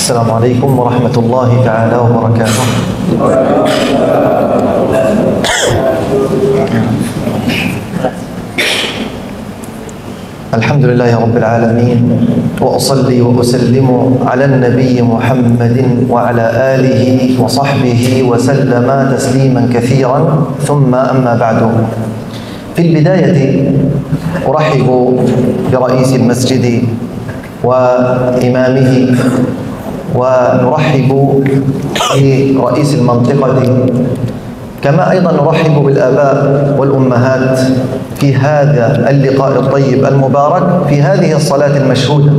السلام عليكم ورحمة الله تعالى وبركاته. الحمد لله رب العالمين، وأصلي وأسلم على النبي محمد وعلى آله وصحبه وسلم تسليما كثيرا، ثم أما بعد. في البداية أرحب برئيس المسجد وإمامه، ونرحب برئيس المنطقة، كما أيضا نرحب بالآباء والأمهات في هذا اللقاء الطيب المبارك في هذه الصلاة المشهودة.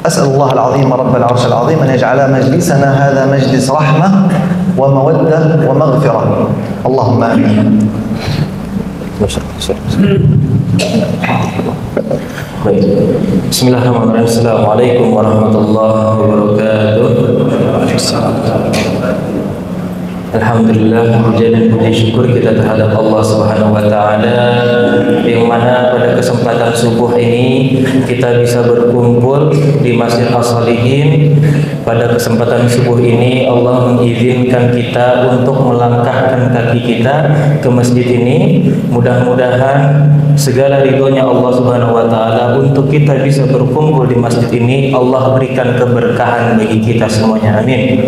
أسأل الله العظيم رب العرش العظيم أن يجعل مجلسنا هذا مجلس رحمة ومودة ومغفرة، اللهم آمين. Bismillahirrahmanirrahim. Assalamualaikum warahmatullahi wabarakatuh. Alhamdulillah, puja dan puji syukur kita terhadap Allah Subhanahu wa taala, yang mana pada kesempatan subuh ini kita bisa berkumpul di Masjid As-Shalihin. Pada kesempatan subuh ini Allah mengizinkan kita untuk melangkahkan kaki kita ke masjid ini. Mudah-mudahan segala ridhonya Allah Subhanahu wa taala untuk kita bisa berkumpul di masjid ini Allah berikan keberkahan bagi kita semuanya, amin.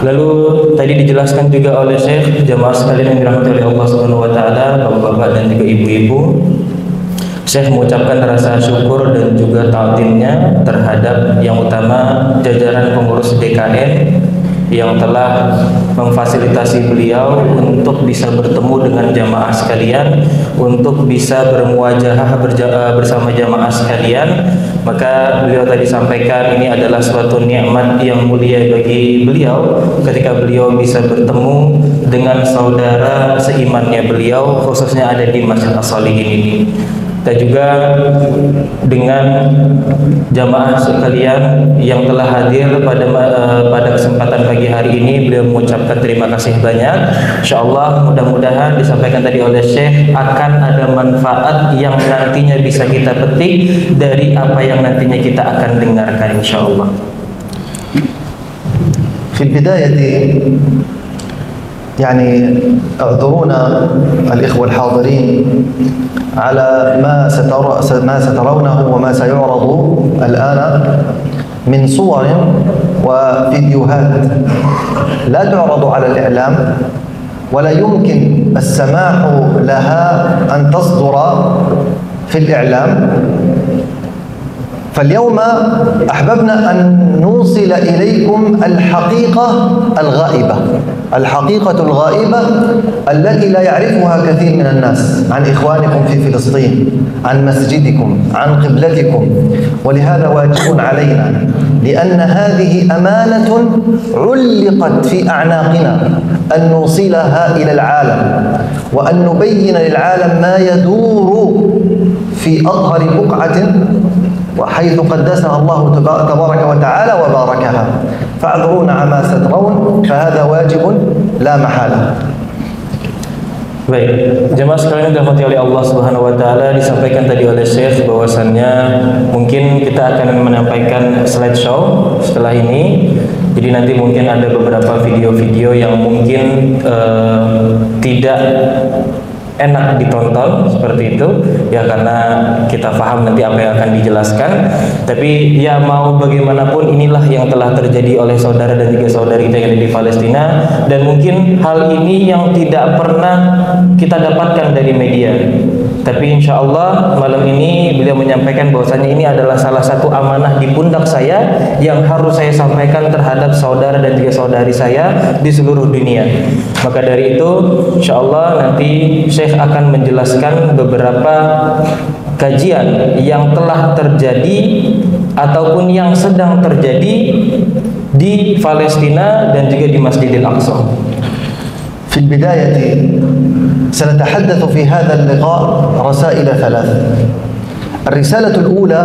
Lalu tadi dijelaskan juga oleh Syekh, jamaah sekalian yang dirahmati oleh Allah Subhanahu wa taala, bapak-bapak dan juga ibu-ibu, Syekh mengucapkan rasa syukur dan juga ta'zimnya terhadap yang utama jajaran pengurus DKN yang telah memfasilitasi beliau untuk bisa bertemu dengan jamaah sekalian, untuk bisa bermuajahah bersama jamaah sekalian. Maka beliau tadi sampaikan ini adalah suatu nikmat yang mulia bagi beliau ketika beliau bisa bertemu dengan saudara seimannya beliau, khususnya ada di Masjid As-Shalihin ini. Dan juga dengan jamaah sekalian yang telah hadir pada kesempatan pagi hari ini, beliau mengucapkan terima kasih banyak. InsyaAllah mudah-mudahan disampaikan tadi oleh Syekh akan ada manfaat yang nantinya bisa kita petik dari apa yang nantinya kita akan dengarkan, insyaAllah. في البداية يعني اعذرونا الإخوة الحاضرين على ما سترونه وما سيعرض الآن من صور وفيديوهات لا تعرض على الإعلام، ولا يمكن السماح لها أن تصدر في الإعلام. فاليوم أحببنا أن نوصل إليكم الحقيقة الغائبة، الحقيقة الغائبة التي لا يعرفها كثير من الناس عن إخوانكم في فلسطين، عن مسجدكم، عن قبلتكم. ولهذا واجب علينا، لأن هذه أمانة علقت في أعناقنا أن نوصلها إلى العالم، وأن نبين للعالم ما يدور في أطهر بقعة وحيث قدسها الله تبارك وتعالى وباركها. فاعذرونا عما سترون، فهذا واجب لا محالة. Baik, jemaah sekalian dirahmati oleh Allah Subhanahu wa taala, disampaikan tadi oleh Syekh bahwasannya mungkin kita akan menyampaikan slideshow setelah ini. Jadi nanti mungkin ada beberapa video-video yang mungkin tidak enak ditonton seperti itu ya, karena kita paham nanti apa yang akan dijelaskan. Tapi ya mau bagaimanapun inilah yang telah terjadi oleh saudara dan juga saudari kita yang ada di Palestina, dan mungkin hal ini yang tidak pernah kita dapatkan dari media. Tapi insya Allah malam ini beliau menyampaikan bahwasanya ini adalah salah satu amanah di pundak saya yang harus saya sampaikan terhadap saudara dan juga saudari saya di seluruh dunia. Maka dari itu insya Allah nanti Syekh akan menjelaskan beberapa kajian yang telah terjadi ataupun yang sedang terjadi di Palestina dan juga di Masjidil Aqsa. في البداية سنتحدث في هذا اللقاء رسائل ثلاث. الرسالة الأولى: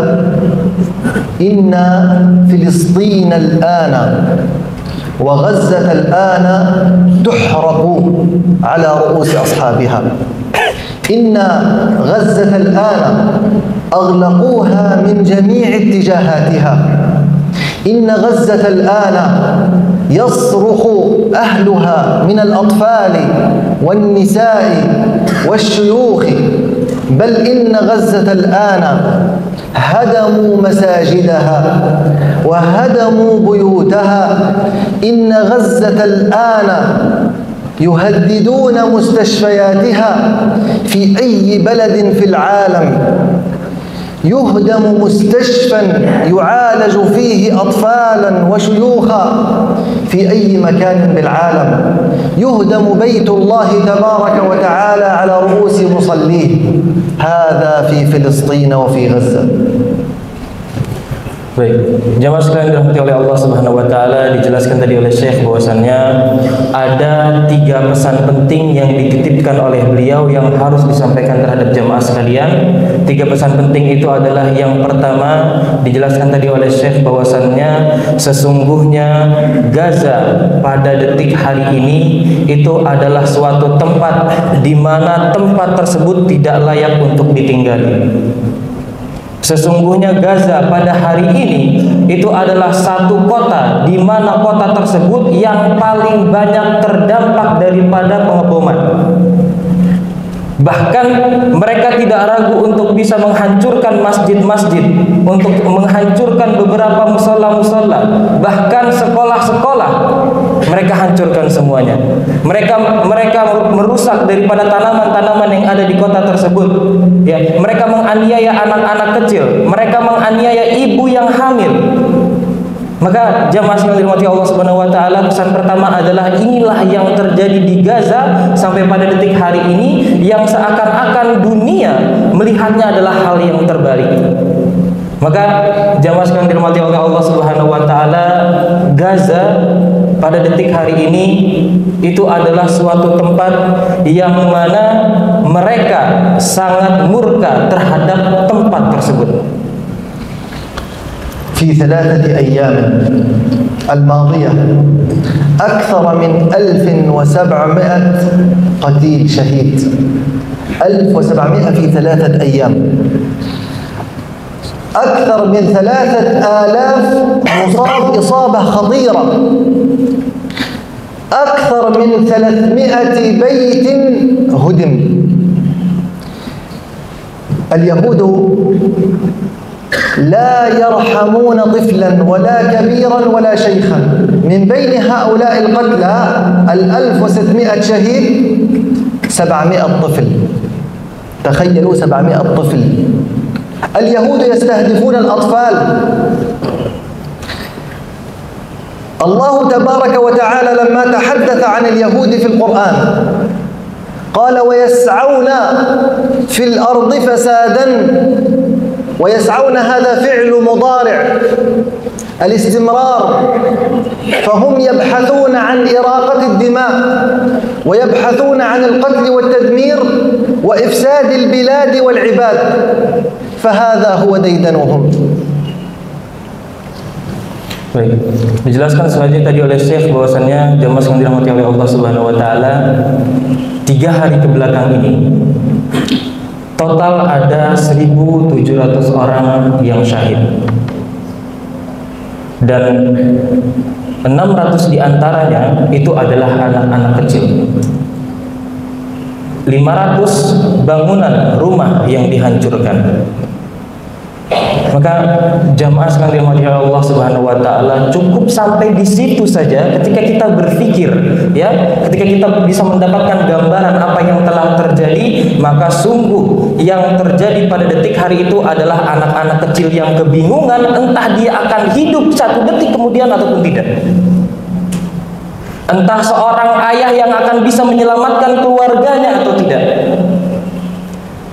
إن فلسطين الآن وغزة الآن تحرق على رؤوس أصحابها. إن غزة الآن أغلقوها من جميع اتجاهاتها. إن غزة الآن يصرخ أهلها من الأطفال والنساء والشيوخ، بل إن غزة الآن هدموا مساجدها وهدموا بيوتها. إن غزة الآن يهددون مستشفياتها. في أي بلد في العالم يهدم مستشفى يعالج فيه أطفالا وشيوخا، في أي مكان بالعالم يهدم بيت الله تبارك وتعالى على رؤوس مصليه. هذا في فلسطين وفي غزة. Baik, jamaah sekalian dirahmati oleh Allah Subhanahu wa taala, dijelaskan tadi oleh Syekh bahwasannya ada 3 pesan penting yang dititipkan oleh beliau yang harus disampaikan terhadap jamaah sekalian. 3 pesan penting itu adalah yang pertama, dijelaskan tadi oleh Syekh bahwasannya sesungguhnya Gaza pada detik hari ini itu adalah suatu tempat di mana tempat tersebut tidak layak untuk ditinggali. Sesungguhnya Gaza pada hari ini itu adalah satu kota di mana kota tersebut yang paling banyak terdampak daripada pengeboman. Bahkan mereka tidak ragu untuk bisa menghancurkan masjid-masjid, untuk menghancurkan beberapa musola-musola, bahkan sekolah-sekolah mereka hancurkan semuanya. Mereka merusak daripada tanaman-tanaman yang ada di kota tersebut. Ya, mereka menganiaya anak-anak kecil, mereka menganiaya ibu yang hamil. Maka jamaah sekalian dirahmati Allah Subhanahu wa taala, pesan pertama adalah inilah yang terjadi di Gaza sampai pada detik hari ini, yang seakan-akan dunia melihatnya adalah hal yang terbalik. Maka jamaah sekalian dirahmati oleh Allah Subhanahu wa taala, Gaza pada detik hari ini itu adalah suatu tempat yang mana mereka sangat murka terhadap tempat tersebut. في 3 أيام الماضية أكثر من 1700 قتيل شهيد. 1700 في 3 أيام. أكثر من 3000 مصاب إصابة خطيرة. أكثر من 300 بيت هدم. اليهود لا يرحمون طفلا ولا كبيرا ولا شيخا. من بين هؤلاء القتلى 1600 شهيد 700 طفل. تخيلوا 700 طفل. اليهود يستهدفون الأطفال. الله تبارك وتعالى لما تحدث عن اليهود في القرآن قال ويسعون في الأرض فسادا. ويسعون هذا فعل مضارع الاستمرار، فهم يبحثون عن إراقة الدماء ويبحثون عن القتل والتدمير وإفساد البلاد والعباد، فهذا هو ديدنهم. Baik, dijelaskan selanjutnya tadi oleh Syekh bahwasannya jamaah yang dirahmati oleh Allah Subhanahu wa taala, 3 hari ke belakang ini total ada 1.700 orang yang syahid, dan 600 diantaranya itu adalah anak-anak kecil. 500 bangunan rumah yang dihancurkan. Maka jamaah sekalian dirahmati Allah Subhanahu wa taala, cukup sampai di situ saja ketika kita berpikir, ya, ketika kita bisa mendapatkan gambaran apa yang telah terjadi, maka sungguh yang terjadi pada detik hari itu adalah anak-anak kecil yang kebingungan entah dia akan hidup 1 detik kemudian ataupun tidak. Entah seorang ayah yang akan bisa menyelamatkan keluarganya atau tidak.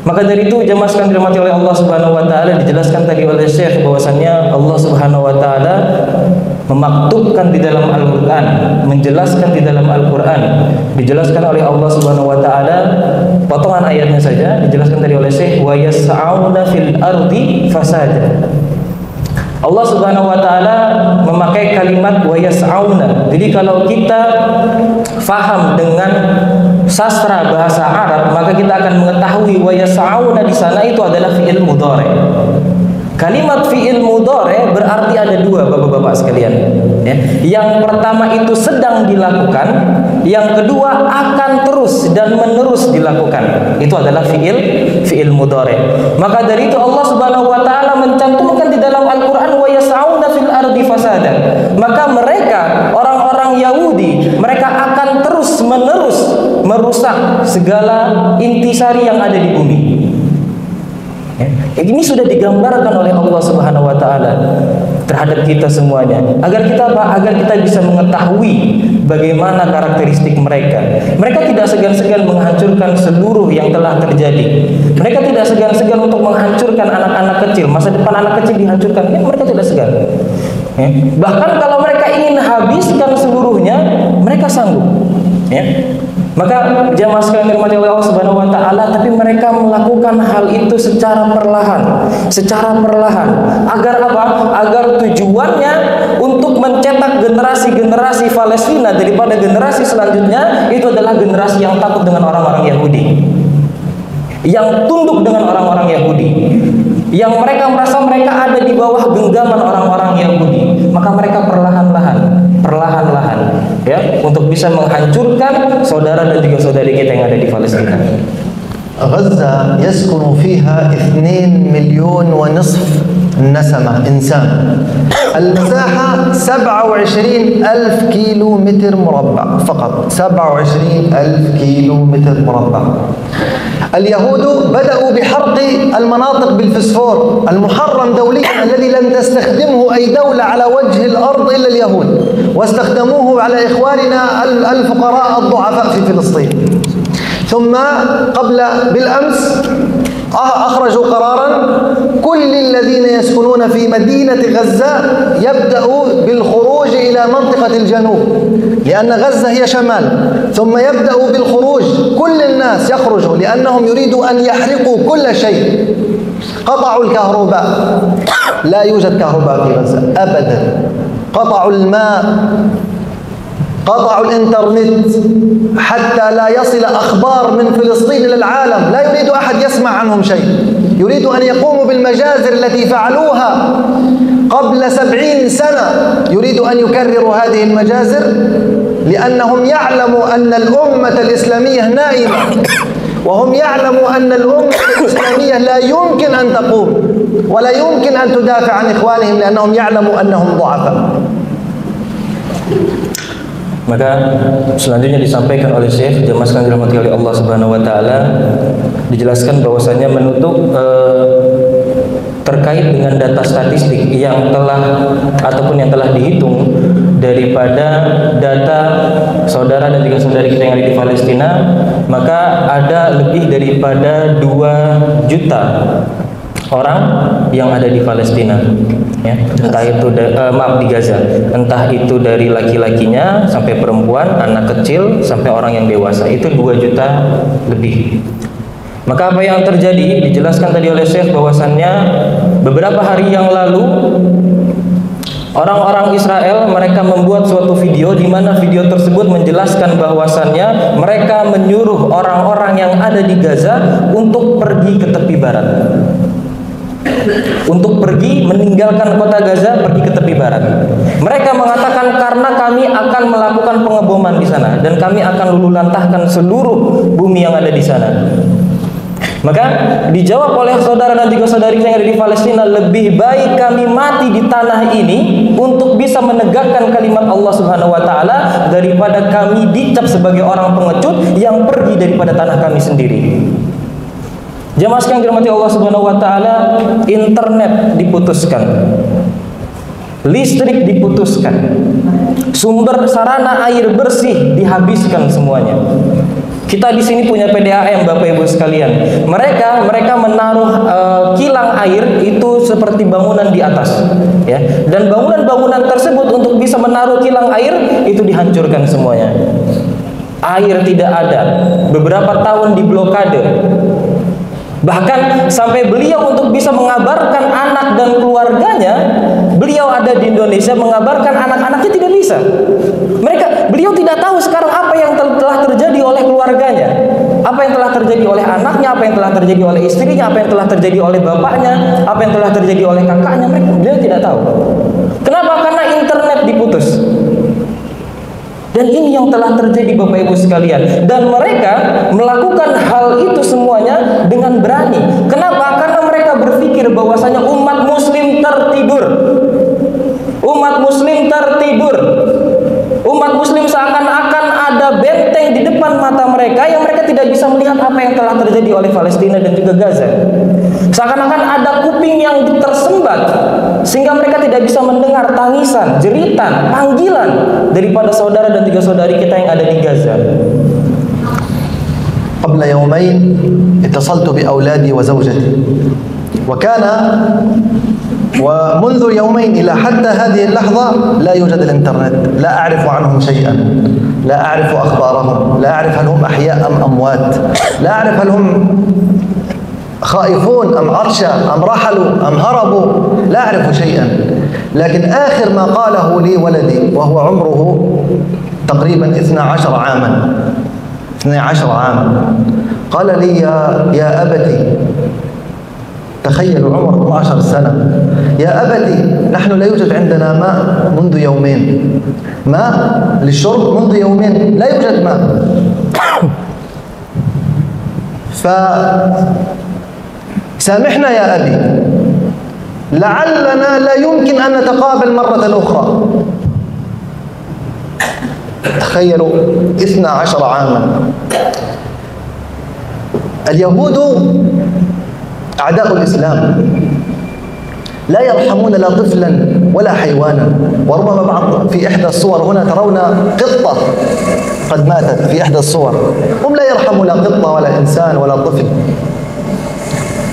Maka dari itu jemaah sekalian dirahmati oleh Allah Subhanahu wa taala, dijelaskan tadi oleh Syekh bahwasannya Allah Subhanahu wa taala memaktubkan di dalam Al-Qur'an, menjelaskan di dalam Al-Qur'an, dijelaskan oleh Allah Subhanahu wa taala, potongan ayatnya saja dijelaskan tadi oleh Syekh, wa yas'auna fil ardi fasada. Allah Subhanahu wa taala memakai kalimat wa yas'auna. Jadi kalau kita faham dengan sastra bahasa Arab, maka kita akan mengetahui wa yas'auna di sana itu adalah fi'il mudhari. Kalimat fi'il mudhari berarti ada dua, Bapak-bapak sekalian, ya. Yang pertama itu sedang dilakukan, yang kedua akan terus dan menerus dilakukan. Itu adalah fi'il mudhari. Maka dari itu Allah Subhanahu wa taala mencantumkan di dalam Al-Qur'an wa yas'auna fil ardi fasada. Maka mereka orang-orang Yahudi, mereka akan terus menerus merusak segala intisari yang ada di bumi. Ini sudah digambarkan oleh Allah Subhanahu wa taala terhadap kita semuanya. Agar kita apa? Agar kita bisa mengetahui bagaimana karakteristik mereka. Mereka tidak segan-segan menghancurkan seluruh yang telah terjadi. Mereka tidak segan-segan untuk menghancurkan anak-anak kecil. Masa depan anak kecil dihancurkan, mereka tidak segan. Bahkan kalau mereka ingin habiskan seluruhnya, mereka sanggup. Maka jamaah sekalian dirahmati oleh Allah Subhanahu wa taala, tapi mereka melakukan hal itu secara perlahan. Agar apa? Agar tujuannya untuk mencetak generasi-generasi Palestina daripada generasi selanjutnya itu adalah generasi yang takut dengan orang-orang Yahudi, yang tunduk dengan orang-orang Yahudi, yang mereka merasa mereka ada di bawah genggaman orang-orang Yahudi. Maka mereka perlahan-lahan ya, untuk bisa menghancurkan saudara dan juga saudari kita yang ada di Palestina. غزة يسكن فيها 2.5 مليون نسمة إنسان. المساحة 27,000 كيلو متر مربع فقط. 27,000 كيلو متر مربع. اليهود بدأوا بحرق المناطق بالفسفور المحرم دوليا الذي لم تستخدمه أي دولة على وجه الأرض إلا اليهود، واستخدموه على إخواننا الفقراء الضعفاء في فلسطين. ثم قبل بالأمس أخرجوا قرارا كل الذين يسكنون في مدينة غزة يبدأوا بالخروج إلى منطقة الجنوب، لأن غزة هي شمال، ثم يبدأوا بالخروج. كل الناس يخرجوا لأنهم يريدوا أن يحرقوا كل شيء. قطعوا الكهرباء، لا يوجد كهرباء في غزة أبدا. قطعوا الماء، قطعوا الانترنت حتى لا يصل أخبار من فلسطين إلى العالم. لا يريد أحد يسمع عنهم شيء. يريد أن يقوموا بالمجازر التي فعلوها قبل 70 سنة. يريد أن يكرروا هذه المجازر لأنهم يعلموا أن الأمة الإسلامية نائمة، وهم يعلموا أن الأمة الإسلامية لا يمكن أن تقوم ولا يمكن أن تدافع عن إخوانهم لأنهم يعلموا أنهم ضعفاء. Maka selanjutnya disampaikan oleh Syekh, jemaah sekalian dirahmati oleh Allah Subhanahu wa taala, dijelaskan bahwasanya menutup terkait dengan data statistik yang telah ataupun yang telah dihitung daripada data saudara dan juga saudari kita yang ada di Palestina, maka ada lebih daripada 2 juta orang yang ada di Palestina, ya. Entah itu di Gaza, entah itu dari laki-lakinya sampai perempuan, anak kecil sampai orang yang dewasa, itu 2 juta lebih. Maka apa yang terjadi dijelaskan tadi oleh Syekh bahwasannya beberapa hari yang lalu orang-orang Israel mereka membuat suatu video di mana video tersebut menjelaskan bahwasannya mereka menyuruh orang-orang yang ada di Gaza untuk pergi ke tepi barat. Untuk pergi meninggalkan kota Gaza, pergi ke tepi barat. Mereka mengatakan karena kami akan melakukan pengeboman di sana dan kami akan luluhlantahkan seluruh bumi yang ada di sana. Maka dijawab oleh saudara dan juga saudari yang ada di Palestina, lebih baik kami mati di tanah ini untuk bisa menegakkan kalimat Allah Subhanahu wa taala daripada kami dicap sebagai orang pengecut yang pergi daripada tanah kami sendiri. Jemaah sekalian dirahmati Allah Subhanahu wa taala, internet diputuskan, listrik diputuskan, sumber sarana air bersih dihabiskan semuanya. Kita di sini punya PDAM, Bapak Ibu sekalian. Mereka menaruh kilang air itu seperti bangunan di atas, ya. Dan bangunan-bangunan tersebut untuk bisa menaruh kilang air itu dihancurkan semuanya. Air tidak ada. Beberapa tahun diblokade. Bahkan sampai beliau untuk bisa mengabarkan anak dan keluarganya, beliau ada di Indonesia mengabarkan anak-anaknya tidak bisa. Beliau tidak tahu sekarang apa yang telah terjadi oleh keluarganya. apa yang telah terjadi oleh anaknya, apa yang telah terjadi oleh istrinya, apa yang telah terjadi oleh bapaknya, apa yang telah terjadi oleh kakaknya, beliau tidak tahu. Kenapa? Karena internet diputus. Dan ini yang telah terjadi Bapak Ibu sekalian. Dan mereka melakukan hal itu semuanya dengan berani. Kenapa? Karena mereka berpikir bahwasanya umat muslim tertidur. Umat muslim tertidur. Umat muslim seakan-akan ada benteng di depan mata mereka yang mereka tidak bisa melihat apa yang telah terjadi oleh Palestina dan juga Gaza. Seakan-akan ada kuping yang tersembat sehingga mereka tidak bisa mendengar tangisan, jeritan, panggilan daripada saudara dan tiga saudari kita yang ada di Gaza. قبل يومين اتصلت بأولادي وزوجتي وكان ومنذ يومين إلى حتى هذه اللحظة لا يوجد الإنترنت، لا أعرف عنهم شيئا، لا أعرف أخبارهم، لا أعرف هل هم أحياء أم أموات، لا أعرف هل هم خائفون أم عطشة أم رحلوا أم هربوا، لا أعرف شيئا. لكن آخر ما قاله لي ولدي وهو عمره تقريبا 12 عاما، 12 عاما، قال لي يا أبتي، تخيلوا عمر 12 سنة، يا أبتي نحن لا يوجد عندنا ماء منذ يومين، ماء للشرب منذ يومين، لا يوجد ماء. فسامحنا يا أبي، لعلنا لا يمكن أن نتقابل مرة أخرى. تخيلوا 12 عاما. اليهود أعداء الإسلام لا يرحمون لا طفلا ولا حيوانا، وربما بعض في إحدى الصور هنا ترون قطة قد ماتت في إحدى الصور، هم لا يرحمون لا قطة ولا إنسان ولا طفل.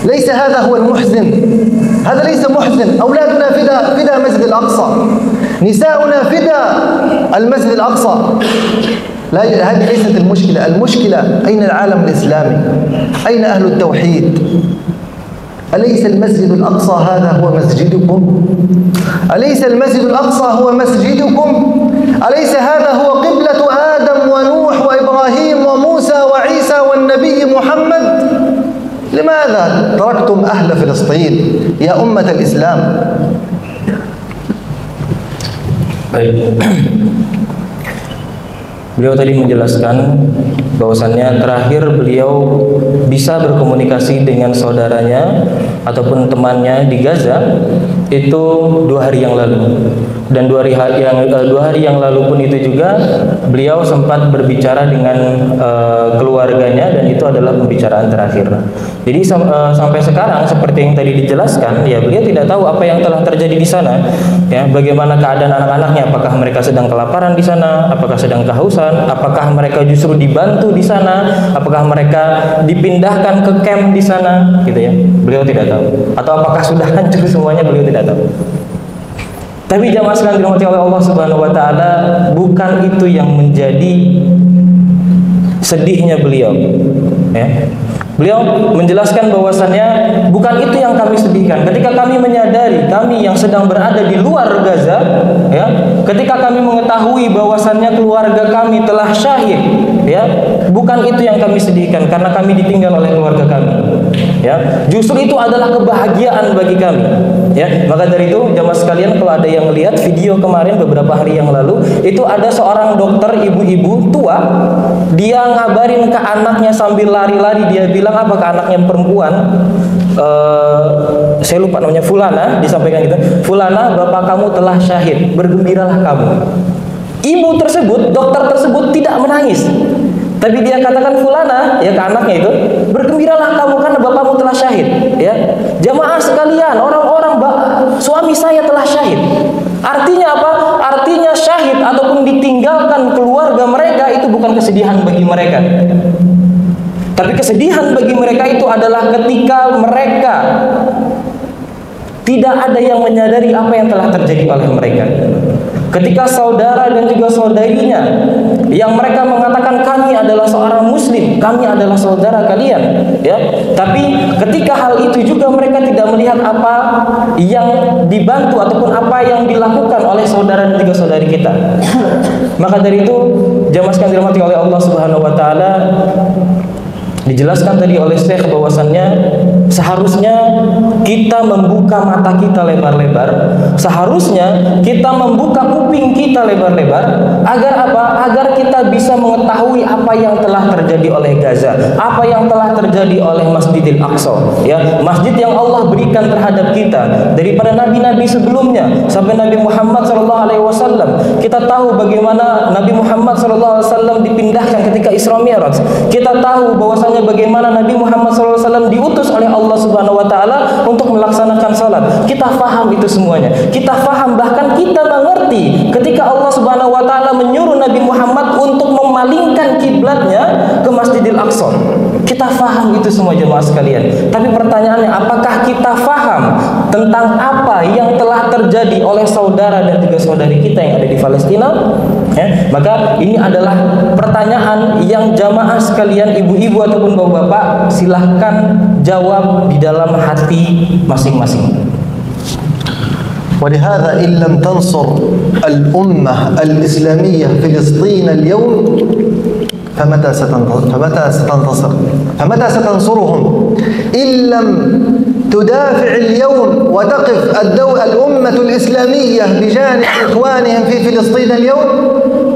ليس هذا هو المحزن، هذا ليس محزن. أولادنا فداء مسجد الأقصى، نساؤنا فداء المسجد الأقصى. لا، هذه ليست المشكلة. المشكلة أين العالم الإسلامي؟ أين أهل التوحيد؟ أليس المسجد الأقصى هذا هو مسجدكم؟ أليس المسجد الأقصى هو مسجدكم؟ أليس هذا هو قبلة آدم ونوح وإبراهيم وموسى وعيسى والنبي محمد؟ لماذا تركتم أهل فلسطين يا أمة الإسلام؟ Beliau tadi menjelaskan bahwasannya terakhir beliau bisa berkomunikasi dengan saudaranya ataupun temannya di Gaza itu 2 hari yang lalu, dan 2 hari yang lalu pun itu juga beliau sempat berbicara dengan keluarganya, dan itu adalah pembicaraan terakhir. Jadi sampai sekarang seperti yang tadi dijelaskan, ya beliau tidak tahu apa yang telah terjadi di sana, ya bagaimana keadaan anak-anaknya, apakah mereka sedang kelaparan di sana, apakah sedang kehausan, apakah mereka justru dibantu di sana, apakah mereka dipindahkan ke camp di sana, gitu ya. Beliau tidak tahu. Atau apakah sudah hancur semuanya, beliau tidak tahu. Tapi jamaah sekalian dirahmati oleh Allah Subhanahu wa taala, bukan itu yang menjadi sedihnya beliau, ya. Beliau menjelaskan bahwasannya bukan itu yang kami sedihkan. Ketika kami menyadari kami yang sedang berada di luar Gaza, ya, ketika kami mengetahui bahwasannya keluarga kami telah syahid, ya, bukan itu yang kami sedihkan karena kami ditinggal oleh keluarga kami, ya. Justru itu adalah kebahagiaan bagi kami, ya. Maka dari itu jamaah sekalian, kalau ada yang melihat video kemarin beberapa hari yang lalu, itu ada seorang dokter ibu-ibu tua, dia ngabarin ke anaknya sambil lari-lari, dia bilang apa ke anaknya perempuan, saya lupa namanya, Fulana, disampaikan gitu, Fulana, bapak kamu telah syahid, bergembiralah kamu. Ibu tersebut, dokter tersebut tidak menangis, tapi dia katakan Fulana, ya, ke anaknya itu, bergembiralah kamu karena bapakmu telah syahid, ya. Jamaah sekalian, orang-orang, suami saya telah syahid. Artinya apa? Artinya syahid ataupun ditinggalkan keluarga mereka itu bukan kesedihan bagi mereka. Tapi kesedihan bagi mereka itu adalah ketika mereka tidak ada yang menyadari apa yang telah terjadi oleh mereka. Ketika saudara dan juga saudarinya yang mereka mengatakan kami adalah seorang muslim, kami adalah saudara kalian, ya. Tapi ketika hal itu juga mereka tidak melihat apa yang dibantu ataupun apa yang dilakukan oleh saudara dan juga saudari kita. Maka dari itu jamaah sekalian dirahmati oleh Allah Subhanahu wa taala, Dijelaskan tadi oleh Syekh bahwasannya seharusnya kita membuka mata kita lebar-lebar, seharusnya kita membuka kuping kita lebar-lebar, agar apa? Agar kita bisa mengetahui apa yang telah terjadi oleh Gaza, apa yang telah terjadi oleh Masjidil Aqsa, ya, masjid yang Allah berikan terhadap kita daripada nabi-nabi sebelumnya sampai Nabi Muhammad SAW. Kita tahu bagaimana Nabi Muhammad SAW dipindahkan ketika Isra Mi'raj. Kita tahu bahwasanya bagaimana Nabi Muhammad SAW diutus oleh Allah Subhanahu wa taala untuk melaksanakan salat. Kita faham itu semuanya. Kita faham, bahkan kita mengerti ketika Allah Subhanahu wa taala menyuruh Nabi Muhammad untuk memalingkan kiblatnya ke Masjidil Aqsa. Kita faham itu semua jemaah sekalian. Tapi pertanyaannya, apakah kita faham tentang apa yang telah terjadi oleh saudara dan juga saudari kita yang ada di Palestina? Ya, maka ini adalah pertanyaan yang jamaah sekalian, ibu-ibu ataupun bapak-bapak, silahkan jawab di dalam hati masing-masing. ولهذا إن لم تنصر الأمة الإسلامية فلسطين اليوم فمتى ستنتصر؟ فمتى ستنصرهم؟ إن لم تدافع اليوم وتقف الأمة الإسلامية بجانب إخوانهم في فلسطين اليوم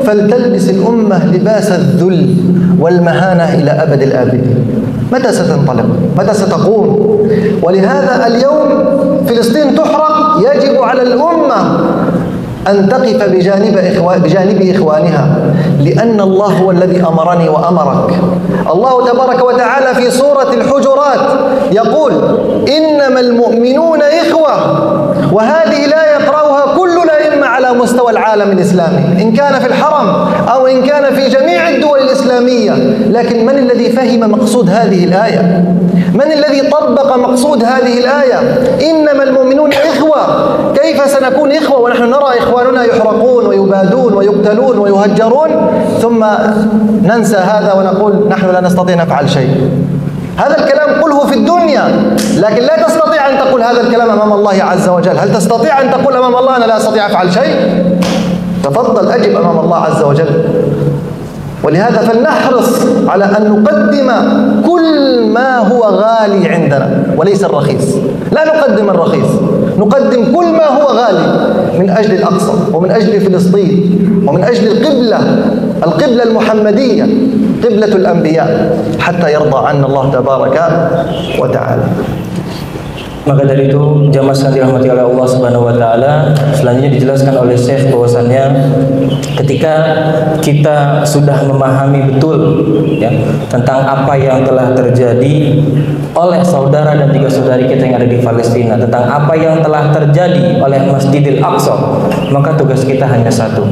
فلتلبس الأمة لباس الذل والمهانة إلى أبد الآبدين. متى ستنطلق؟ متى ستقوم؟ ولهذا اليوم فلسطين تحرق، يجب على الأمة أن تقف بجانب إخوانها، لأن الله هو الذي أمرني وأمرك. الله تبارك وتعالى في سورة الحجرات يقول إنما المؤمنون إخوة، وهذه لا يقرأها كل الأئمة على مستوى العالم الإسلامي، إن كان في الحرم أو إن كان في جميع الدول الإسلامية. لكن من الذي فهم مقصود هذه الآية؟ من الذي طبق مقصود هذه الآية؟ إنما المؤمنون إخوة. كيف سنكون إخوة ونحن نرى إخواننا يحرقون ويبادون ويقتلون ويهجرون، ثم ننسى هذا ونقول نحن لا نستطيع نفعل شيء؟ هذا الكلام قله في الدنيا، لكن لا تستطيع أن تقول هذا الكلام أمام الله عز وجل. هل تستطيع أن تقول أمام الله أنا لا أستطيع أفعل شيء؟ تفضل أجب أمام الله عز وجل. ولهذا فلنحرص على أن نقدم كل ما هو غالي عندنا وليس الرخيص. لا نقدم الرخيص، نقدم كل ما هو غالي من أجل الأقصى ومن أجل فلسطين ومن أجل القبلة المحمدية، قبلة الأنبياء، حتى يرضى عنا الله تبارك وتعالى. Maka dari itu jamaah sekalian dirahmati oleh Allah Subhanahu wa taala, selanjutnya dijelaskan oleh Syekh bahwasannya ketika kita sudah memahami betul ya tentang apa yang telah terjadi oleh saudara dan juga saudari kita yang ada di Palestina, tentang apa yang telah terjadi oleh Masjidil Aqsa, maka tugas kita hanya satu,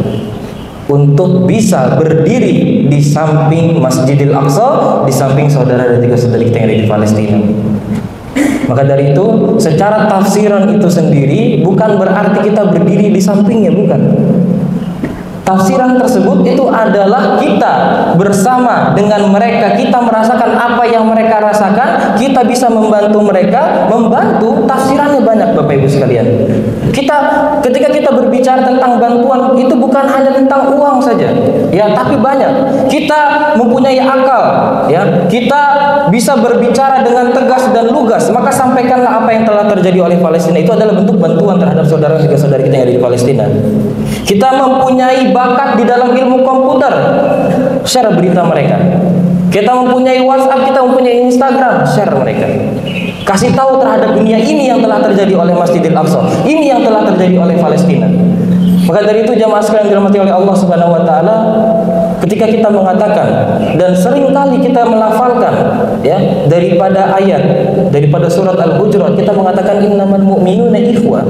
untuk bisa berdiri di samping Masjidil Aqsa, di samping saudara dan juga saudari kita yang ada di Palestina. Maka dari itu, secara tafsiran itu sendiri bukan berarti kita berdiri di sampingnya, bukan. Tafsiran tersebut itu adalah kita bersama dengan mereka, kita merasakan apa yang mereka rasakan, kita bisa membantu mereka, membantu. Tafsirannya banyak Bapak Ibu sekalian. Ketika kita berbicara tentang bantuan, itu bukan hanya tentang uang saja, ya, tapi banyak. Kita mempunyai akal, ya, kita bisa berbicara dengan tegas dan lugas, maka sampaikanlah apa yang telah terjadi oleh Palestina. Itu adalah bentuk bantuan terhadap saudara dan saudari kita yang ada di Palestina. Kita mempunyai bakat di dalam ilmu komputer, share berita mereka. Kita mempunyai WhatsApp, kita mempunyai Instagram, share mereka. Kasih tahu terhadap dunia ini yang telah terjadi oleh Masjidil Aqsa, ini yang telah terjadi oleh Palestina. Maka dari itu jamaah sekalian dirahmati oleh Allah Subhanahu wa taala, ketika kita mengatakan dan sering kali kita melafalkan ya daripada surat Al-Hujurat, kita mengatakan innamal mu'minuna ikhwah.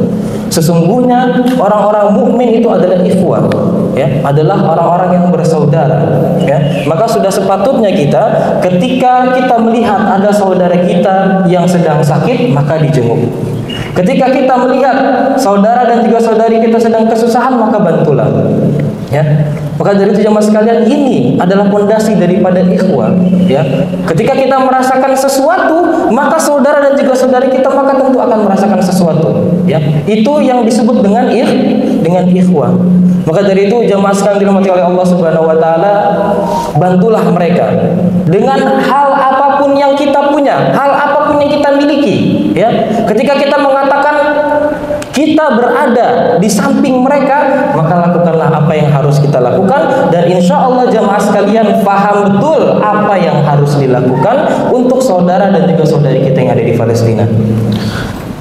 Sesungguhnya orang-orang mukmin itu adalah ikhwah, ya, adalah orang-orang yang bersaudara, ya. Maka sudah sepatutnya kita ketika kita melihat ada saudara kita yang sedang sakit, maka dijenguk. Ketika kita melihat saudara dan juga saudari kita sedang kesusahan, maka bantulah, ya. Maka dari itu jamaah sekalian, ini adalah pondasi daripada ikhwah, ya. Ketika kita merasakan sesuatu, maka saudara dan juga saudari kita maka tentu akan merasakan sesuatu, ya. Itu yang disebut dengan ikhwah. Maka dari itu jamaah sekalian dirahmati oleh Allah Subhanahu wa taala, bantulah mereka dengan hal apapun yang kita punya, hal apapun yang kita miliki, ya. Ketika kita mengatakan kita berada di samping mereka, maka lakukanlah apa yang harus kita lakukan, dan insya Allah jamaah sekalian paham betul apa yang harus dilakukan untuk saudara dan juga saudari kita yang ada di Palestina.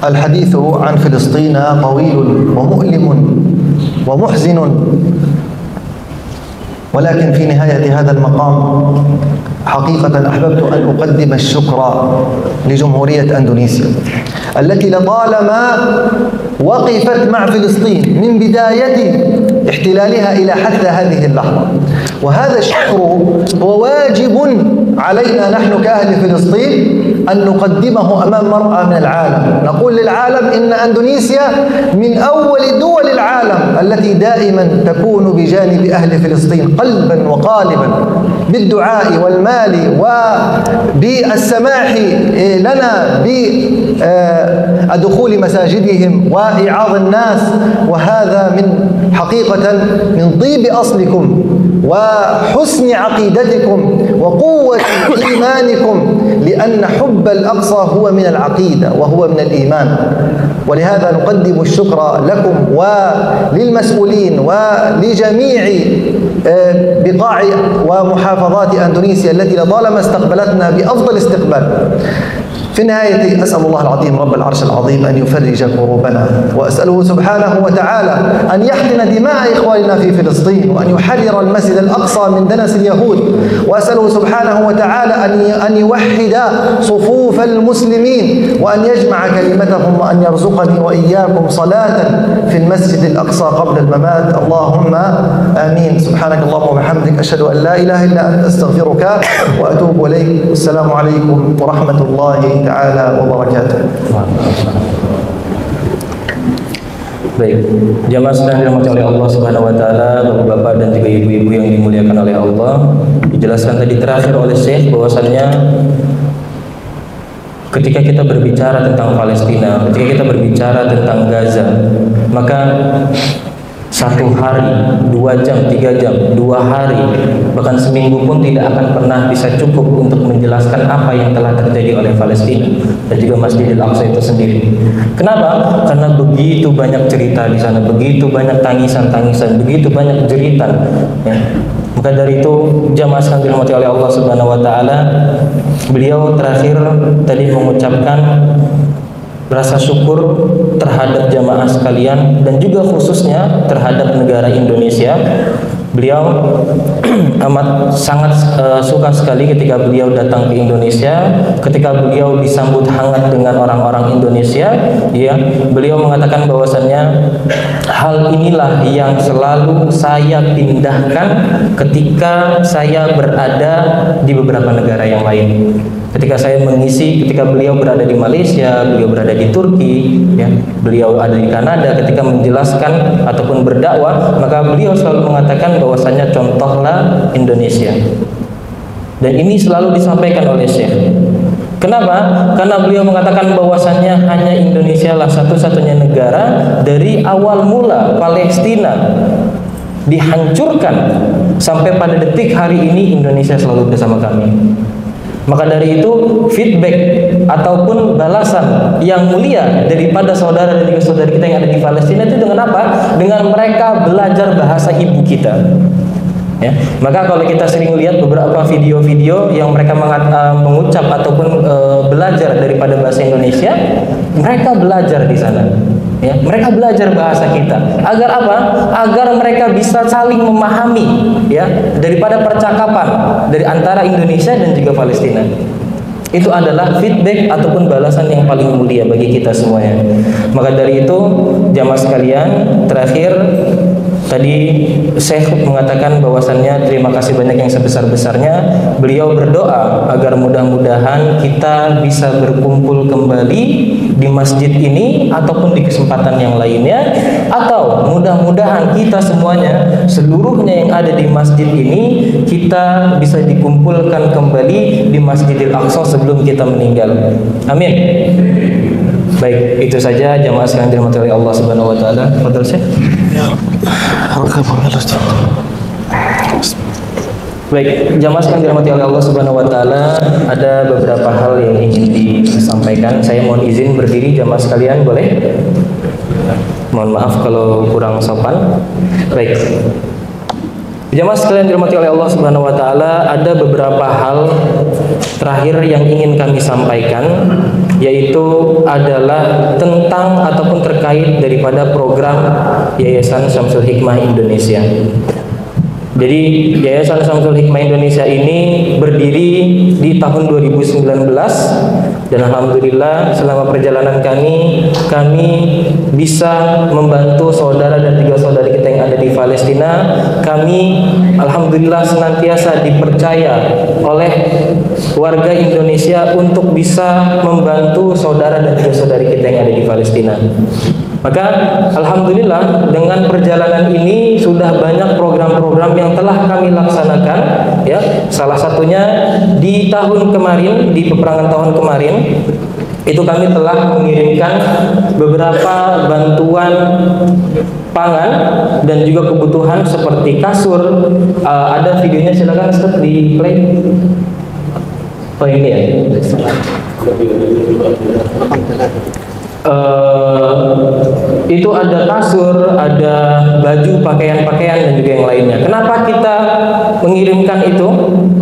الحديث عن فلسطين طويل ومؤلم ومحزن، ولكن في نهاية هذا المقام حقيقة أحببت أن أقدم الشكر لجمهورية أندونيسيا التي لطالما وقفت مع فلسطين من بداية احتلالها إلى حتى هذه اللحظة، وهذا الشكر هو واجب علينا نحن كأهل فلسطين أن نقدمه أمام مرأى من العالم. نقول للعالم إن أندونيسيا من أول دول العالم التي دائما تكون بجانب أهل فلسطين قلبا وقالبا بالدعاء والمال وبالسماح لنا بدخول مساجدهم وإعاظ الناس، وهذا من حقيقة من طيب أصلكم وحسن عقيدتكم وقوة إيمانكم، لأن حب الأقصى هو من العقيدة وهو من الإيمان. ولهذا نقدم الشكر لكم وللمسؤولين ولجميع بقاع ومحافظات أندونيسيا التي لطالما استقبلتنا بأفضل استقبال. في النهاية أسأل الله العظيم رب العرش العظيم أن يفرج كروبنا، وأسأله سبحانه وتعالى أن يحقن دماء إخواننا في فلسطين، وأن يحرر المسجد الأقصى من دنس اليهود، وأسأله سبحانه وتعالى أن يوحد صفوف المسلمين، وأن يجمع كلمتهم، وأن يرزقني وإياكم صلاة في المسجد الأقصى قبل الممات. اللهم آمين. سبحانك اللهم وبحمدك، أشهد أن لا إله إلا أنت، أستغفرك وأتوب إليك. السلام عليكم ورحمة الله ta'ala wa barakatuh. Baik, jamaah sekalian dirahmati oleh Allah Subhanahu wa taala, Bapak-bapak dan juga ibu-ibu yang dimuliakan oleh Allah. Dijelaskan tadi terakhir oleh Syekh bahwasannya ketika kita berbicara tentang Palestina, ketika kita berbicara tentang Gaza, maka 1 hari, 2 jam, 3 jam, 2 hari, bahkan seminggu pun tidak akan pernah bisa cukup untuk menjelaskan apa yang telah terjadi oleh Palestina dan juga Masjidil Aqsa itu sendiri. Kenapa? Karena begitu banyak cerita di sana, begitu banyak tangisan-tangisan, begitu banyak jeritan. Ya. Maka dari itu jamaah sekalian dirahmati oleh Allah Subhanahu wa taala, beliau terakhir tadi mengucapkan rasa syukur terhadap jamaah sekalian dan juga khususnya terhadap negara Indonesia. Beliau amat sangat suka sekali ketika beliau datang ke Indonesia, ketika beliau disambut hangat dengan orang-orang Indonesia, ya. Beliau mengatakan bahwasannya hal inilah yang selalu saya pindahkan ketika saya berada di beberapa negara yang lain. Ketika saya mengisi, ketika beliau berada di Malaysia, beliau berada di Turki, ya, beliau ada di Kanada, ketika menjelaskan ataupun berdakwah, maka beliau selalu mengatakan bahwasanya contohlah Indonesia. Dan ini selalu disampaikan oleh Syekh. Kenapa? Karena beliau mengatakan bahwasannya hanya Indonesia lah satu-satunya negara dari awal mula Palestina dihancurkan sampai pada detik hari ini Indonesia selalu bersama kami. Maka dari itu feedback ataupun balasan yang mulia daripada saudara dan juga saudari kita yang ada di Palestina itu dengan apa? Dengan mereka belajar bahasa ibu kita. Ya. Maka kalau kita sering lihat beberapa video-video yang mereka mengucap ataupun belajar daripada bahasa Indonesia, mereka belajar di sana. Ya, mereka belajar bahasa kita. Agar apa? Agar mereka bisa saling memahami, ya, daripada percakapan dari antara Indonesia dan juga Palestina. Itu adalah feedback ataupun balasan yang paling mulia bagi kita semuanya. Maka dari itu, jamaah sekalian, terakhir tadi Syekh mengatakan bahwasannya terima kasih banyak yang sebesar-besarnya. Beliau berdoa agar mudah-mudahan kita bisa berkumpul kembali di masjid ini ataupun di kesempatan yang lainnya, atau mudah mudah-mudahan kita semuanya, seluruhnya yang ada di masjid ini, kita bisa dikumpulkan kembali di Masjidil Aqsa sebelum kita meninggal. Amin. Baik, itu saja jamaah sekalian dirahmati oleh Allah Subhanahu wa taala. Fadhil Syekh. Baik, jamaah sekalian dirahmati oleh Allah Subhanahu wa taala, ada beberapa hal yang ingin disampaikan. Saya mohon izin berdiri jamaah sekalian, boleh? Mohon maaf kalau kurang sopan. Baik. Jamaah sekalian dirahmati oleh Allah Subhanahu wa taala, ada beberapa hal terakhir yang ingin kami sampaikan, yaitu adalah tentang ataupun terkait daripada program Yayasan Syamsul Hikmah Indonesia. Jadi Yayasan Syamsul Hikmah Indonesia ini berdiri di tahun 2019 dan alhamdulillah selama perjalanan kami bisa membantu saudara dan tiga saudari kita yang ada di Palestina. Kami alhamdulillah senantiasa dipercaya oleh warga Indonesia untuk bisa membantu saudara dan tiga saudari kita yang ada di Palestina. Maka alhamdulillah dengan perjalanan ini sudah banyak program-program yang telah kami laksanakan, ya. Salah satunya di tahun kemarin, di peperangan tahun kemarin, itu kami telah mengirimkan beberapa bantuan pangan dan juga kebutuhan seperti kasur. Ada videonya, silakan Ustaz di play. Oh ini ya. Itu ada kasur, ada baju, pakaian-pakaian dan juga yang lainnya. Kenapa kita mengirimkan itu?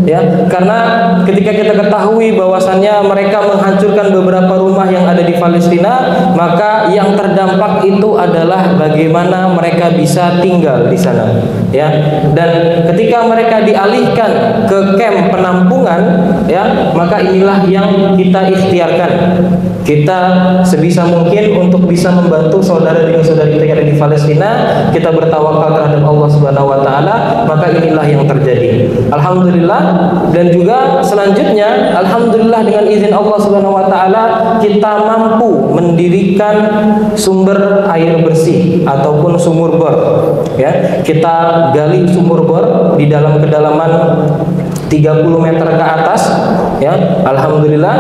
Ya, karena ketika kita ketahui bahwasannya mereka menghancurkan beberapa rumah yang ada di Palestina, maka yang terdampak itu adalah bagaimana mereka bisa tinggal di sana. Ya, dan ketika mereka dialihkan ke kamp penampungan, ya, maka inilah yang kita ikhtiarkan. Kita sebisa mungkin untuk bisa membantu saudara dan saudari kita yang ada di Palestina, kita bertawakal terhadap Allah Subhanahu wa taala, maka inilah yang terjadi. Alhamdulillah. Dan juga selanjutnya alhamdulillah dengan izin Allah Subhanahu wa taala kita mampu mendirikan sumber air bersih ataupun sumur bor. Ya, kita gali sumur bor di dalam kedalaman 30 meter ke atas, ya. Alhamdulillah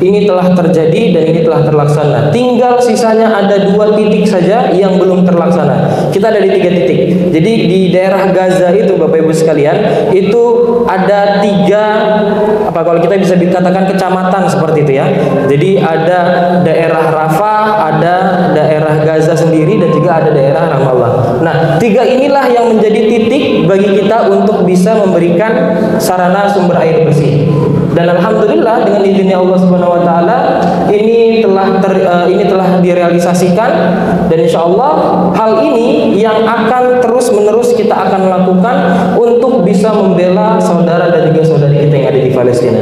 ini telah terjadi dan ini telah terlaksana. Tinggal sisanya ada 2 titik saja yang belum terlaksana. Kita ada di 3 titik. Jadi di daerah Gaza itu Bapak Ibu sekalian, itu ada 3, kalau kita bisa dikatakan kecamatan seperti itu, ya. Jadi ada daerah Rafah, ada daerah Gaza sendiri, dan juga ada daerah Ramallah. Nah, 3 inilah yang menjadi titik bagi kita untuk bisa memberikan sarana sumber air bersih. Dan alhamdulillah dengan izinnya Allah Subhanahu wa taala ini telah direalisasikan, dan insyaallah hal ini yang akan terus-menerus kita akan lakukan untuk bisa membela saudara dan juga saudari kita yang ada di Palestina.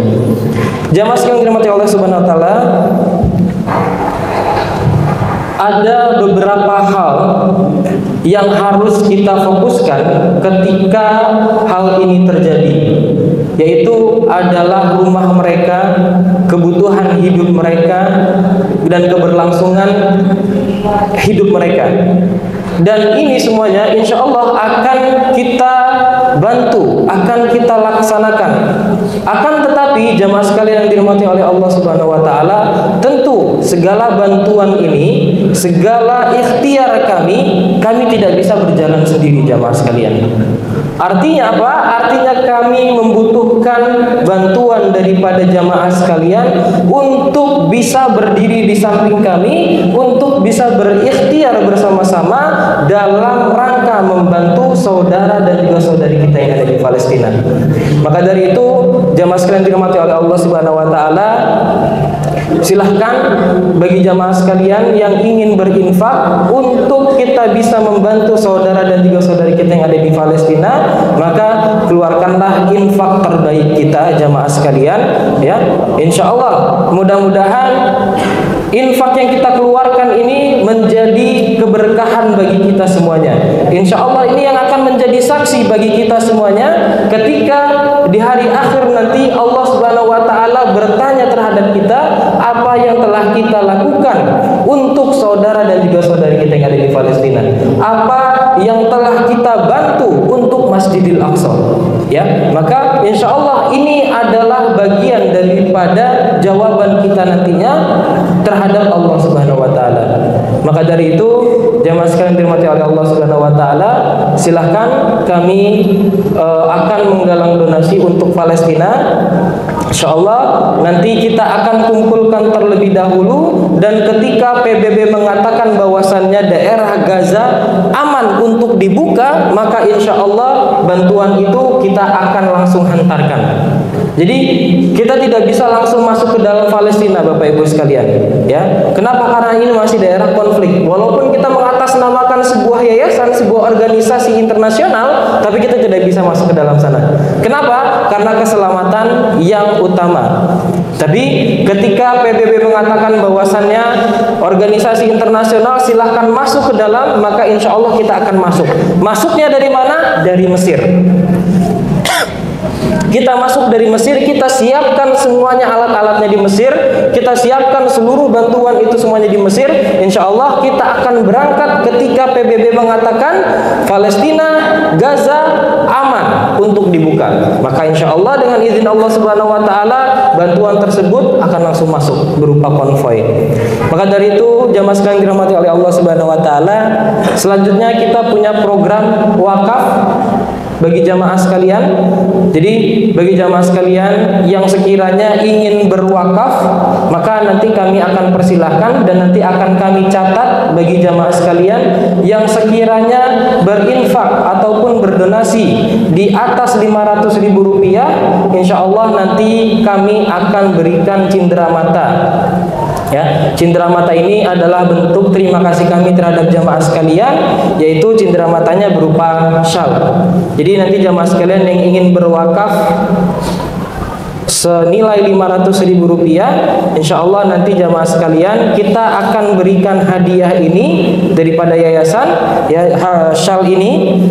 Jamaah sekalian dirahmati Allah Subhanahu wa taala, ada beberapa hal yang harus kita fokuskan ketika hal ini terjadi, yaitu adalah rumah mereka, kebutuhan hidup mereka, dan keberlangsungan hidup mereka. Dan ini semuanya insya Allah akan kita bantu, akan kita laksanakan. Akan tetapi jamaah sekalian yang dirahmati oleh Allah Subhanahu wa taala, tentu segala bantuan ini, segala ikhtiar kami tidak bisa berjalan sendiri jamaah sekalian. Artinya apa? Artinya kami membutuhkan bantuan daripada jamaah sekalian untuk bisa berdiri di samping kami, untuk bisa berikhtiar bersama-sama dalam rangka membantu saudara dan juga saudari kita yang ada di Palestina. Maka dari itu, jamaah sekalian dirahmati oleh Allah Subhanahu wa taala, silahkan bagi jamaah sekalian yang ingin berinfak untuk kita bisa membantu saudara dan juga saudari kita yang ada di Palestina, maka keluarkanlah infak terbaik kita jamaah sekalian, ya. Insyaallah mudah-mudahan infak yang kita keluarkan ini menjadi keberkahan bagi kita semuanya. Insya Allah ini yang akan menjadi saksi bagi kita semuanya ketika di hari akhir nanti Allah Subhanahu wa taala bertanya terhadap kita apa yang telah kita lakukan untuk saudara dan juga saudari kita yang ada di Palestina. Apa yang telah kita bantu untuk Masjidil Aqsa. Ya, maka insya Allah ini adalah bagian daripada jawaban kita nantinya terhadap Allah Subhanahu wa taala. Maka dari itu, jamaah sekalian dirahmati oleh Allah Subhanahu wa taala, silahkan kami akan menggalang donasi untuk Palestina. Insyaallah nanti kita akan kumpulkan terlebih dahulu, dan ketika PBB mengatakan bahwasannya daerah Gaza aman untuk dibuka, maka insyaallah bantuan itu kita akan langsung hantarkan. Jadi kita tidak bisa langsung masuk ke dalam Palestina, Bapak Ibu sekalian, ya. Kenapa? Karena ini masih daerah konflik. Walaupun kita mengatasnamakan sebuah yayasan, sebuah organisasi internasional, tapi kita tidak bisa masuk ke dalam sana. Kenapa? Karena keselamatan yang utama. Tapi ketika PBB mengatakan bahwasannya organisasi internasional silahkan masuk ke dalam, maka insya Allah kita akan masuk. Masuknya dari mana? Dari Mesir. Kita masuk dari Mesir, kita siapkan semuanya alat-alatnya di Mesir, kita siapkan seluruh bantuan itu semuanya di Mesir. Insya Allah kita akan berangkat ketika PBB mengatakan Palestina, Gaza aman untuk dibuka. Maka insya Allah dengan izin Allah Subhanahu wa taala, bantuan tersebut akan langsung masuk berupa konvoi. Maka dari itu, jamaah sekalian dirahmati oleh Allah Subhanahu wa taala, selanjutnya kita punya program wakaf bagi jamaah sekalian. Jadi bagi jamaah sekalian yang sekiranya ingin berwakaf, maka nanti kami akan persilahkan dan nanti akan kami catat bagi jamaah sekalian yang sekiranya berinfak ataupun berdonasi di atas Rp500.000, insya Allah nanti kami akan berikan cindera mata. Ya, cindera mata ini adalah bentuk terima kasih kami terhadap jamaah sekalian, yaitu cindera matanya berupa syal. Jadi nanti jamaah sekalian yang ingin berwakaf senilai Rp500.000, insya Allah nanti jamaah sekalian kita akan berikan hadiah ini daripada yayasan, ya, syal ini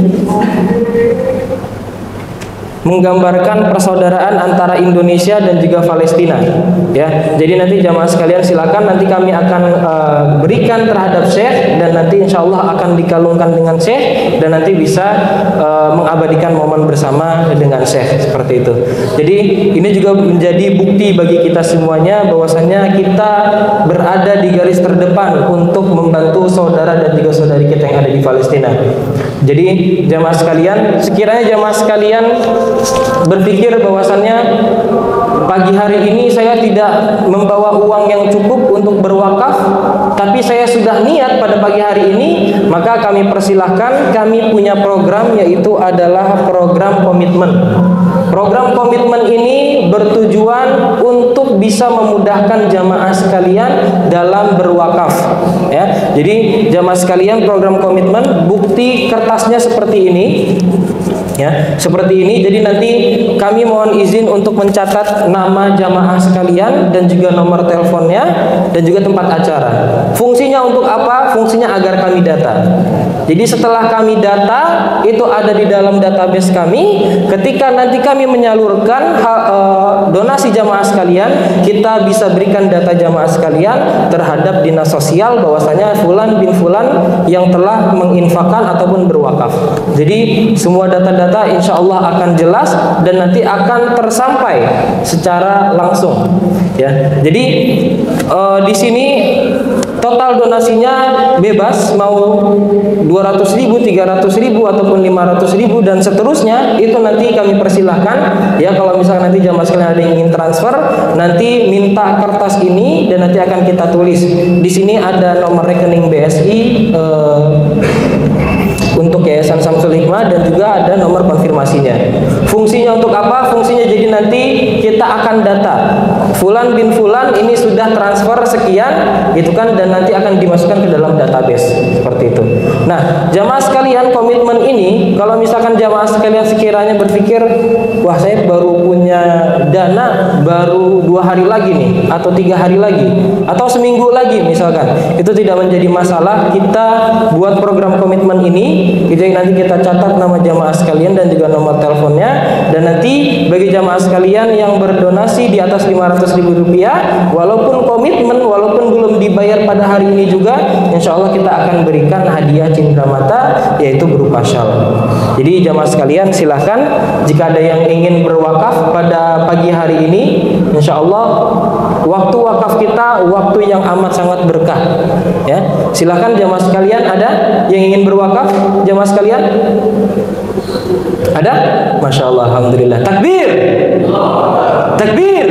menggambarkan persaudaraan antara Indonesia dan juga Palestina, ya. Jadi nanti jamaah sekalian silakan, nanti kami akan berikan terhadap Syekh, dan nanti insya Allah akan dikalungkan dengan Syekh, dan nanti bisa mengabadikan momen bersama dengan Syekh, seperti itu. Jadi ini juga menjadi bukti bagi kita semuanya bahwasannya kita berada di garis terdepan untuk membantu saudara dan juga saudari kita yang ada di Palestina. Jadi jamaah sekalian, sekiranya jamaah sekalian berpikir bahwasannya pagi hari ini saya tidak membawa uang yang cukup untuk berwakaf, tapi saya sudah niat pada pagi hari ini, maka kami persilahkan, kami punya program, yaitu adalah program komitmen. Program komitmen ini bertujuan untuk bisa memudahkan jamaah sekalian dalam berwakaf, ya. Jadi jamaah sekalian, program komitmen bukti kertasnya seperti ini, ya, seperti ini. Jadi nanti kami mohon izin untuk mencatat nama jamaah sekalian dan juga nomor teleponnya dan juga tempat acara. Fungsinya untuk apa? Fungsinya agar kami data. Jadi setelah kami data, itu ada di dalam database kami. Ketika nanti kami menyalurkan donasi jamaah sekalian, kita bisa berikan data jamaah sekalian terhadap dinas sosial bahwasanya fulan bin fulan yang telah menginfakkan ataupun berwakaf. Jadi semua data-data insya Allah akan jelas dan nanti akan tersampai secara langsung, ya. Jadi di sini total donasinya bebas, mau 200.000, 300.000 ataupun 500.000 dan seterusnya, itu nanti kami persilahkan, ya. Kalau misalnya nanti jamaah sekalian ada yang ingin transfer, nanti minta kertas ini dan nanti akan kita tulis. Di sini ada nomor rekening BSI untuk Yayasan Samsul Hikmah dan juga ada nomor konfirmasinya. Fungsinya untuk apa? Fungsinya jadi nanti kita akan data fulan bin fulan ini sudah transfer sekian, gitu kan, dan nanti akan dimasukkan ke dalam database, seperti itu. Nah, jamaah sekalian, komitmen ini kalau misalkan jamaah sekalian sekiranya berpikir, wah saya baru punya dana baru 2 hari lagi nih, atau 3 hari lagi, atau seminggu lagi misalkan, itu tidak menjadi masalah. Kita buat program komitmen ini, itu nanti kita catat nama jamaah sekalian dan juga nomor teleponnya, dan nanti bagi jamaah sekalian yang berdonasi di atas 500.000 rupiah, walaupun komitmen, walaupun belum dibayar pada hari ini juga, insya Allah kita akan berikan hadiah cindera mata, yaitu berupa syal. Jadi jamaah sekalian silahkan, jika ada yang ingin berwakaf pada pagi hari ini, insya Allah waktu wakaf kita waktu yang amat sangat berkah. Ya, silahkan jamaah sekalian, ada yang ingin berwakaf jamaah sekalian? Ada? Masya Allah, alhamdulillah. Takbir, takbir.